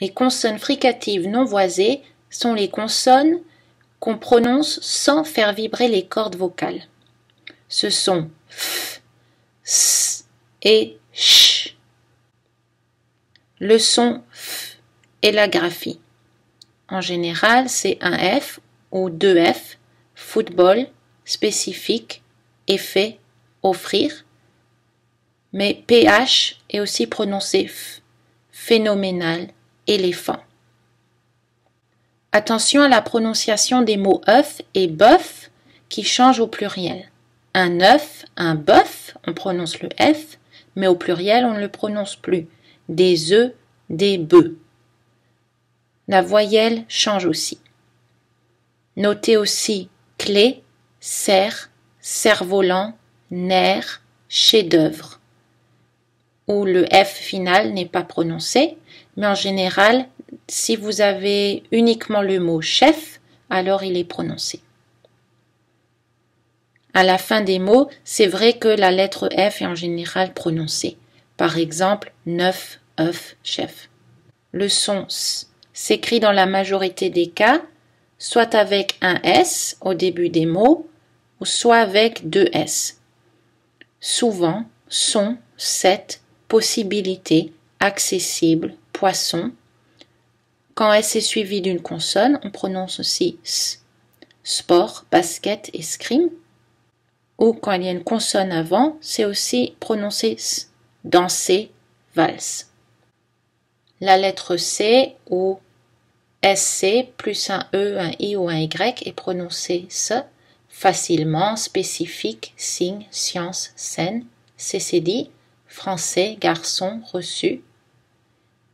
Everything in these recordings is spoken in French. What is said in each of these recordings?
Les consonnes fricatives non voisées sont les consonnes qu'on prononce sans faire vibrer les cordes vocales. Ce sont f, s et ch. Le son f est la graphie. En général, c'est un F ou deux F, football, spécifique, effet, offrir. Mais PH est aussi prononcé F, phénoménal, éléphant. Attention à la prononciation des mots œuf et bœuf qui changent au pluriel. Un œuf, un bœuf, on prononce le F, mais au pluriel, on ne le prononce plus. Des œufs, des bœufs. La voyelle change aussi. Notez aussi clé, cerf, cerf-volant, nerf, chef-d'œuvre, où le F final n'est pas prononcé, mais en général, si vous avez uniquement le mot chef, alors il est prononcé. À la fin des mots, c'est vrai que la lettre F est en général prononcée. Par exemple, neuf, œuf, chef. Le son S s'écrit dans la majorité des cas, soit avec un S au début des mots, ou soit avec deux S. Souvent, son, cette, possibilité, accessible, poisson. Quand S est suivi d'une consonne, on prononce aussi S. Sport, basket, escrime. Ou quand il y a une consonne avant, c'est aussi prononcé S. Danser, valse. La lettre C ou SC plus un E, un I ou un Y est prononcé S. Facilement, spécifique, signe, science, scène, CCD, français, garçon, reçu.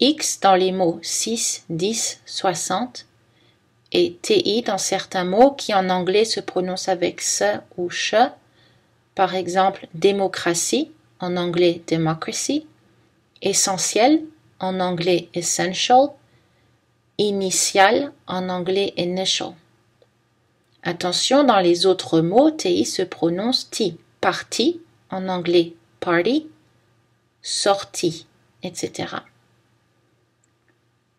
X dans les mots 6, 10, 60 et TI dans certains mots qui en anglais se prononcent avec S ou CH. Par exemple, démocratie, en anglais democracy, essentiel, en anglais essential, initial, en anglais initial. Attention, dans les autres mots, TI se prononce T, partie, en anglais party, sortie, etc.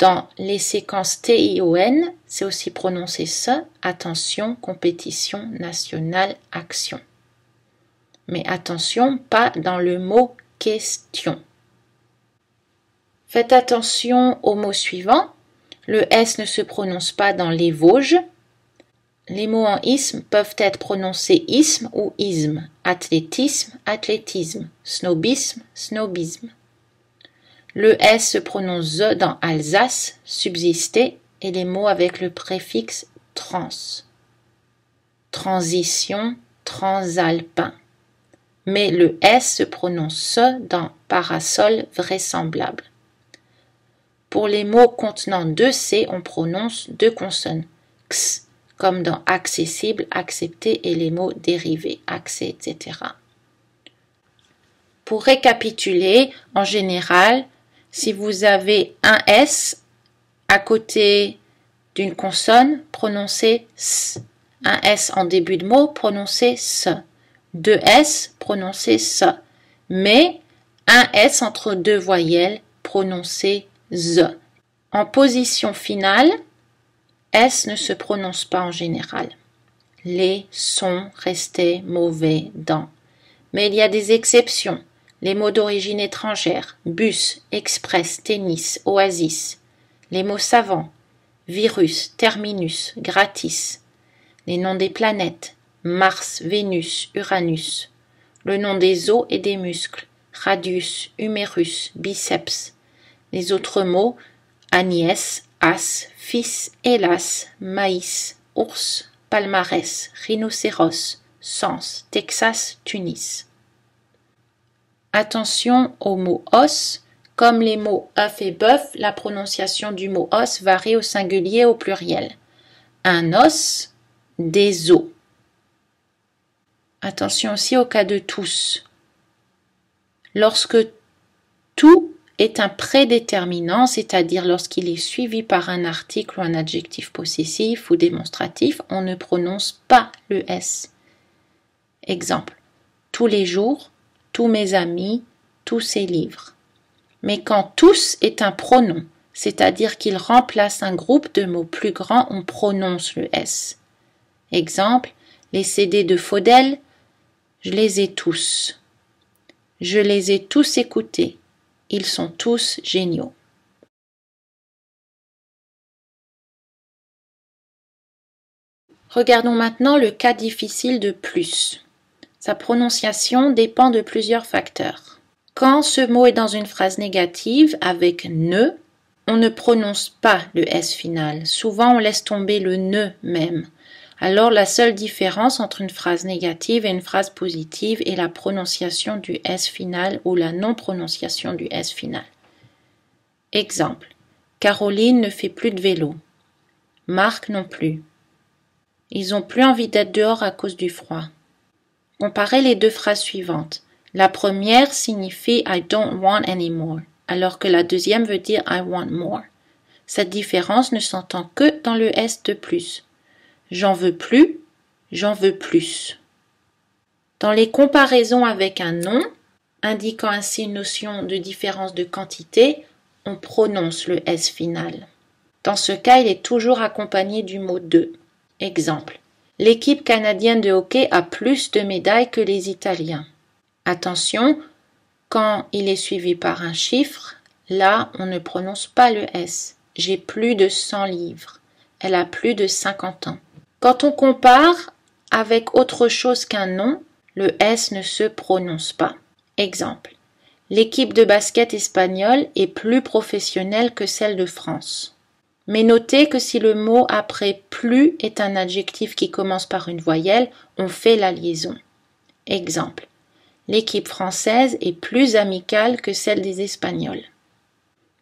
Dans les séquences TION, c'est aussi prononcé S, attention, compétition, nationale, action. Mais attention, pas dans le mot question. Faites attention au mot suivant. Le S ne se prononce pas dans les Vosges. Les mots en isme peuvent être prononcés isme ou isme. Athlétisme, athlétisme. Snobisme, snobisme. Le S se prononce Z dans Alsace, subsister, et les mots avec le préfixe trans. Transition, transalpin. Mais le S se prononce S dans parasol vraisemblable. Pour les mots contenant deux C, on prononce deux consonnes, X, comme dans accessible, accepté, et les mots dérivés, accès, etc. Pour récapituler, en général, si vous avez un S à côté d'une consonne, prononcez S. Un S en début de mot, prononcez S. Deux S, prononcez S. Mais un S entre deux voyelles, prononcez Z. En position finale, S ne se prononce pas en général. Les, sont, restaient, mauvais, dans. Mais il y a des exceptions. Les mots d'origine étrangère, bus, express, tennis, oasis. Les mots savants, virus, terminus, gratis. Les noms des planètes, Mars, Vénus, Uranus. Le nom des os et des muscles, radius, humérus, biceps. Les autres mots, Agnès, as, fils, hélas, maïs, ours, palmarès, rhinocéros, sens, Texas, Tunis. Attention aux mots os. Comme les mots œuf et bœuf, la prononciation du mot os varie au singulier et au pluriel. Un os, des os. Attention aussi au cas de tous. Lorsque tout est un prédéterminant, c'est-à-dire lorsqu'il est suivi par un article ou un adjectif possessif ou démonstratif, on ne prononce pas le S. Exemple, tous les jours, tous mes amis, tous ces livres. Mais quand tous est un pronom, c'est-à-dire qu'il remplace un groupe de mots plus grands, on prononce le S. Exemple, les CD de Faudel, je les ai tous. Je les ai tous écoutés. Ils sont tous géniaux. Regardons maintenant le cas difficile de plus. Sa prononciation dépend de plusieurs facteurs. Quand ce mot est dans une phrase négative avec ne, on ne prononce pas le S final. Souvent, on laisse tomber le ne même. Alors, la seule différence entre une phrase négative et une phrase positive est la prononciation du S final ou la non-prononciation du S final. Exemple. Caroline ne fait plus de vélo. Marc non plus. Ils n'ont plus envie d'être dehors à cause du froid. Comparez les deux phrases suivantes. La première signifie I don't want any more, alors que la deuxième veut dire I want more. Cette différence ne s'entend que dans le S de plus. J'en veux plus, j'en veux plus. Dans les comparaisons avec un nom, indiquant ainsi une notion de différence de quantité, on prononce le S final. Dans ce cas, il est toujours accompagné du mot de. Exemple. L'équipe canadienne de hockey a plus de médailles que les Italiens. Attention, quand il est suivi par un chiffre, là, on ne prononce pas le S. J'ai plus de 100 livres. Elle a plus de 50 ans. Quand on compare avec autre chose qu'un nom, le S ne se prononce pas. Exemple. L'équipe de basket espagnole est plus professionnelle que celle de France. Mais notez que si le mot après plus est un adjectif qui commence par une voyelle, on fait la liaison. Exemple. L'équipe française est plus amicale que celle des Espagnols.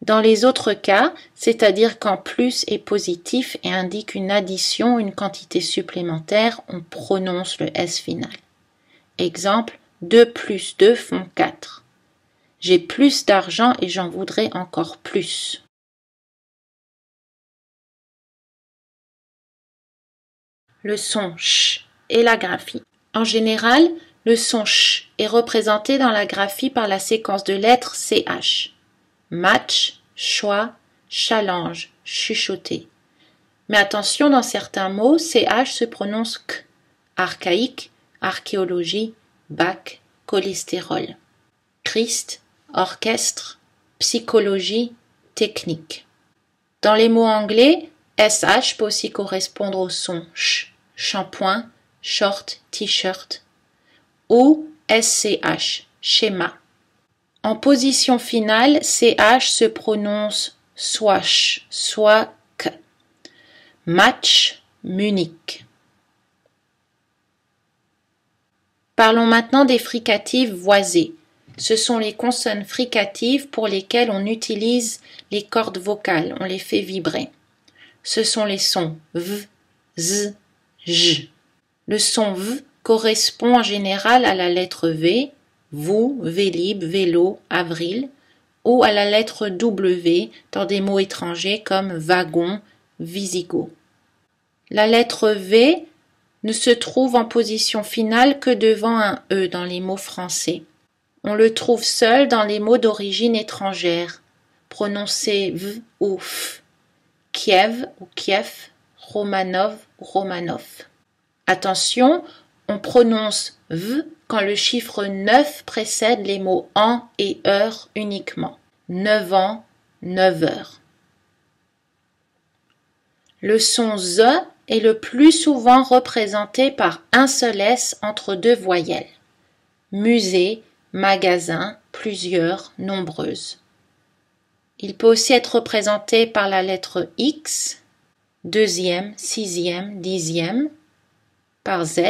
Dans les autres cas, c'est-à-dire quand plus est positif et indique une addition, une quantité supplémentaire, on prononce le S final. Exemple, 2 plus 2 font 4. J'ai plus d'argent et j'en voudrais encore plus. Le son ch et la graphie. En général, le son ch est représenté dans la graphie par la séquence de lettres CH. Match, choix, challenge, chuchoter. Mais attention, dans certains mots, CH se prononce K. Archaïque, archéologie, bac, cholestérol. Christ, orchestre, psychologie, technique. Dans les mots anglais, SH peut aussi correspondre au son ch, shampoing, short, t-shirt, ou SCH, schéma. En position finale, CH se prononce soit ch, soit k. Match, Munich. Parlons maintenant des fricatives voisées. Ce sont les consonnes fricatives pour lesquelles on utilise les cordes vocales, on les fait vibrer. Ce sont les sons v, z, j. Le son v correspond en général à la lettre V, vous, Vélib, vélo, avril, ou à la lettre W dans des mots étrangers comme wagon, visigoth. La lettre V ne se trouve en position finale que devant un E dans les mots français. On le trouve seul dans les mots d'origine étrangère, prononcés V ou F, Kiev ou Kiev, Romanov ou Romanov. Attention, on prononce V quand le chiffre 9 précède les mots an et heure uniquement. 9 ans, 9 heures. Le son Z est le plus souvent représenté par un seul S entre deux voyelles. Musée, magasin, plusieurs, nombreuses. Il peut aussi être représenté par la lettre X, deuxième, sixième, dixième, par Z,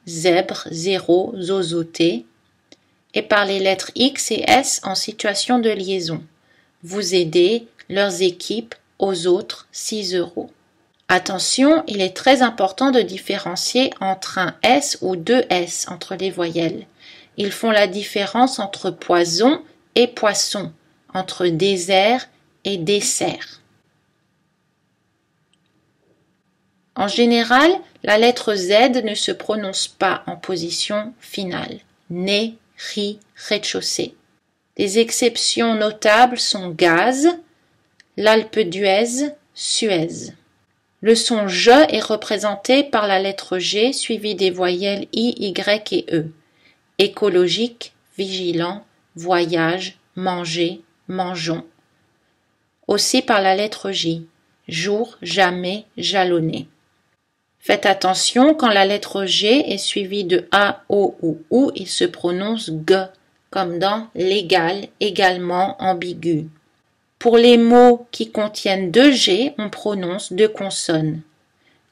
zèbre, zéro, zozoté, et par les lettres X et S en situation de liaison. Vous aidez, leurs équipes, aux autres, 6 €. Attention, il est très important de différencier entre un S ou deux S entre les voyelles. Ils font la différence entre poison et poisson, entre désert et dessert. En général, la lettre Z ne se prononce pas en position finale. Né, ri, rez-de-chaussée. Des exceptions notables sont gaz, L'Alpe d'Huez, Suez. Le son J est représenté par la lettre G suivie des voyelles I, Y et E. Écologique, vigilant, voyage, manger, mangeons. Aussi par la lettre J. Jour, jamais, jalonner. Faites attention, quand la lettre G est suivie de A, O ou OU, il se prononce G, comme dans légal, également, ambigu. Pour les mots qui contiennent deux G, on prononce deux consonnes,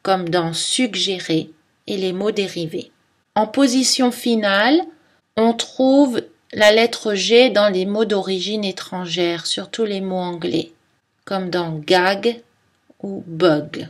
comme dans suggérer et les mots dérivés. En position finale, on trouve la lettre G dans les mots d'origine étrangère, surtout les mots anglais, comme dans gag ou bug.